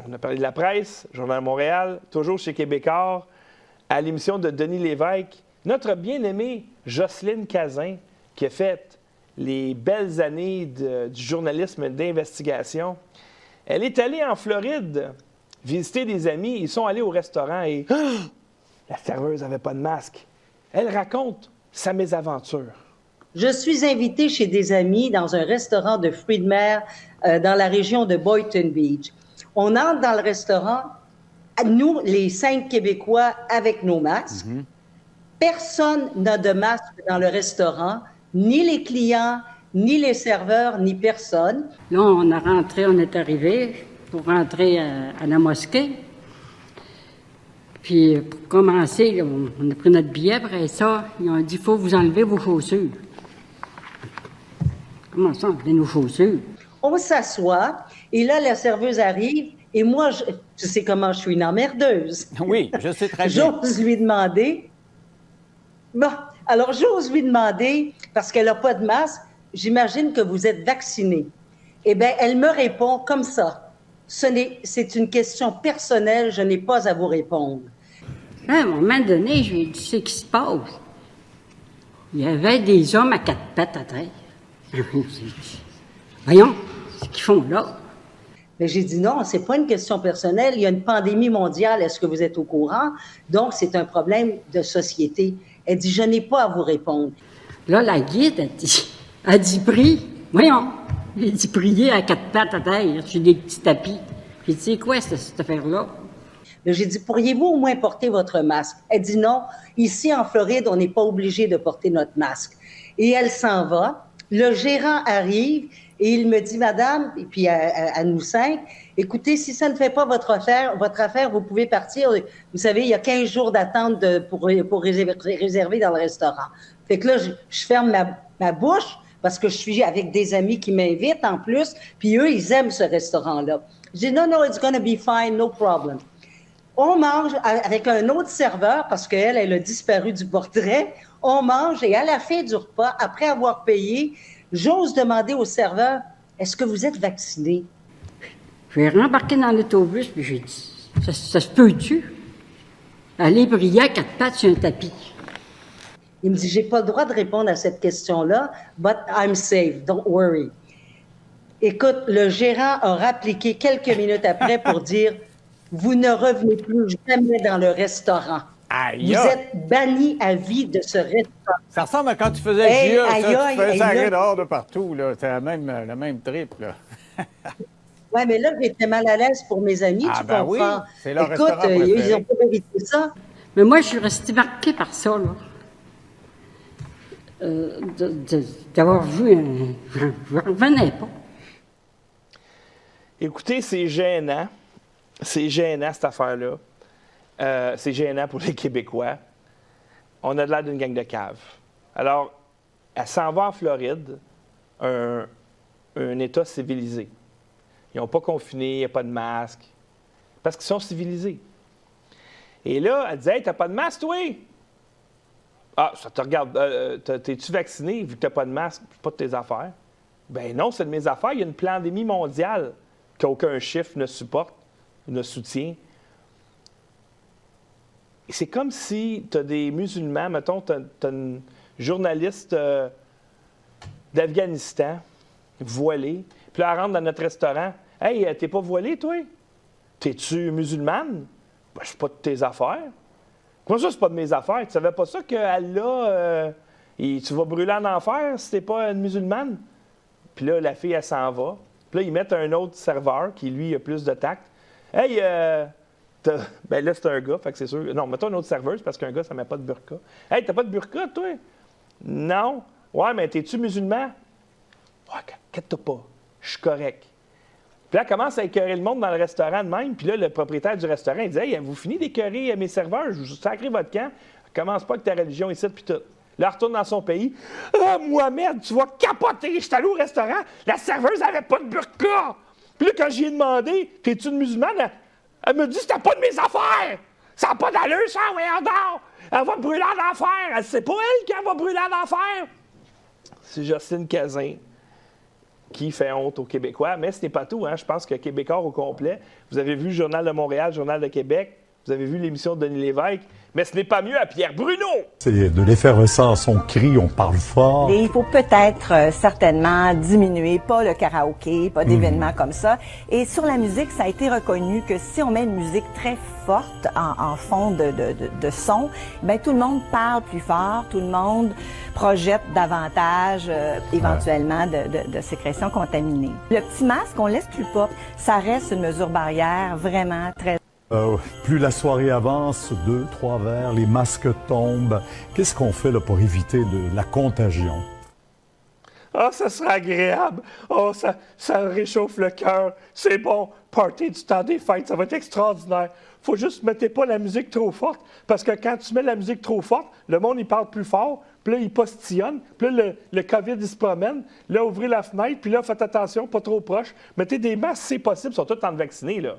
On a parlé de la presse, Journal de Montréal, toujours chez Québécois, à l'émission de Denis Lévesque. Notre bien-aimée Jocelyne Cazin, qui a fait les belles années du journalisme d'investigation, elle est allée en Floride visiter des amis. Ils sont allés au restaurant et la serveuse n'avait pas de masque. Elle raconte sa mésaventure. Je suis invitée chez des amis dans un restaurant de fruits de mer dans la région de Boynton Beach. On entre dans le restaurant, nous, les 5 Québécois, avec nos masques. Mm-hmm. Personne n'a de masque dans le restaurant, ni les clients, ni les serveurs, ni personne. Là, on est arrivé pour rentrer à la mosquée. Puis, pour commencer, là, on a pris notre billet. Après ça, ils ont dit, il faut vous enlever vos chaussures. Comment ça, enlever nos chaussures? On s'assoit, et là, la serveuse arrive, et moi, je sais comment je suis une emmerdeuse. Oui, je sais très bien. J'ose lui demander... Bon, alors j'ose lui demander, parce qu'elle n'a pas de masque, j'imagine que vous êtes vacciné. Eh bien, elle me répond comme ça. C'est une question personnelle, je n'ai pas à vous répondre. Là, à un moment donné, je lui ai dit, c'est ce qui se passe. Il y avait des hommes à 4 pattes à terre. Voyons, ce qu'ils font là. Mais j'ai dit non, c'est pas une question personnelle. Il y a une pandémie mondiale, est-ce que vous êtes au courant? Donc, c'est un problème de société. Elle dit, je n'ai pas à vous répondre. Là, la guide a dit, prie. Voyons. Elle dit, prier à 4 pattes à terre, sur des petits tapis. J'ai dit, c'est quoi cette affaire-là? Mais j'ai dit, pourriez-vous au moins porter votre masque? Elle dit non, ici en Floride, on n'est pas obligé de porter notre masque. Et elle s'en va. Le gérant arrive et il me dit, madame, et puis à nous 5, écoutez, si ça ne fait pas votre affaire, vous pouvez partir. Vous savez, il y a 15 jours d'attente pour réserver dans le restaurant. Fait que là, je ferme ma bouche parce que je suis avec des amis qui m'invitent en plus, puis eux, ils aiment ce restaurant-là. Je dis, no, it's gonna be fine, no problem. On mange avec un autre serveur, parce qu'elle a disparu du portrait. On mange et à la fin du repas, après avoir payé, j'ose demander au serveur, est-ce que vous êtes vacciné? J'ai rembarqué dans l'autobus, puis j'ai dit, ça se peut-tu? Aller briller à 4 pattes sur un tapis. Il me dit, j'ai pas le droit de répondre à cette question-là, but I'm safe, don't worry. Écoute, le gérant a rappliqué quelques minutes après pour dire, vous ne revenez plus jamais dans le restaurant. Aïe! Vous êtes banni à vie de ce restaurant. Ça ressemble à quand tu faisais tu faisais sacrer dehors de partout, là. C'est la même trip, là. Oui, mais là, j'étais mal à l'aise pour mes amis, tu comprends? Oui, c'est leur restaurant préféré. Ils n'ont pas mérité ça. Mais moi, je suis restée marquée par ça, là. D'avoir vu je ne revenais pas. Écoutez, c'est gênant. C'est gênant, cette affaire-là. C'est gênant pour les Québécois. On a de l'air d'une gang de caves. Alors, elle s'en va en Floride, un État civilisé. Ils n'ont pas confiné, il n'y a pas de masque. Parce qu'ils sont civilisés. Et là, elle dit, « Hey, t'as pas de masque, toi? » Ah, ça te regarde. T'es-tu vacciné vu que t'as pas de masque? C'est pas de tes affaires. Ben non, c'est de mes affaires. Il y a une pandémie mondiale qu'aucun chiffre ne supporte, ne soutient. C'est comme si tu as des musulmans, mettons, tu as une journaliste d'Afghanistan, voilée, puis là, elle rentre dans notre restaurant. « Hey, t'es pas voilée, toi? T'es-tu musulmane? » Ben, je suis pas de tes affaires. Comment ça, c'est pas de mes affaires? Tu savais pas ça qu'Allah, tu vas brûler en enfer si t'es pas une musulmane? Puis là, la fille, elle s'en va. Puis là, ils mettent un autre serveur qui, lui, a plus de tact. « Hey, ben là, c'est un gars, fait que c'est sûr. Non, mettons une autre serveuse, parce qu'un gars, ça met pas de burqa. « Hey, t'as pas de burqa, toi? »« Non. »« Ouais, mais t'es-tu musulman? »« Ouais, inquiète-toi pas. Je suis correct. » Puis là, elle commence à écœurer le monde dans le restaurant de même. Puis là, le propriétaire du restaurant, il dit « Hey, vous finissez d'écœurer mes serveurs? Je vous sacrez votre camp. Commence pas avec ta religion ici, puis tout. » Là, elle retourne dans son pays. « Ah, Mohamed, tu vas capoter. Je suis allé au restaurant. La serveuse avait pas de burqa. » Puis là, quand j'y ai demandé « T'es-tu une musulmane? » Elle me dit « C'était pas de mes affaires. Ça n'a pas d'allure, ça, voyons donc. Elle va brûler en enfer. C'est pas elle qui va brûler en enfer. » C'est Jocelyne Cazin. qui fait honte aux Québécois. Mais ce n'est pas tout. Hein. Je pense que Québécois au complet, vous avez vu le Journal de Montréal, le Journal de Québec, vous avez vu l'émission de Denis Lévesque, mais ce n'est pas mieux à Pierre Bruno. C'est de l'effervescence, on crie, on parle fort. Et il faut peut-être certainement diminuer, pas le karaoké, pas d'événements comme ça. Et sur la musique, ça a été reconnu que si on met une musique très forte en fond de son, ben tout le monde parle plus fort, tout le monde projette davantage éventuellement de sécrétions contaminées. Le petit masque, on l'exclut pas, ça reste une mesure barrière vraiment très... Plus la soirée avance, 2, 3 verres, les masques tombent. Qu'est-ce qu'on fait là, pour éviter la contagion? Ah, ça sera agréable. Oh, ça réchauffe le cœur. C'est bon. Party du temps des fêtes, ça va être extraordinaire. Faut juste mettez pas la musique trop forte, parce que quand tu mets la musique trop forte, le monde, il parle plus fort, puis là, il postillonne, puis là, le COVID, il se promène. Là, ouvrez la fenêtre, puis là, faites attention, pas trop proche. Mettez des masques, c'est possible, ils sont tous en vaccinés, là.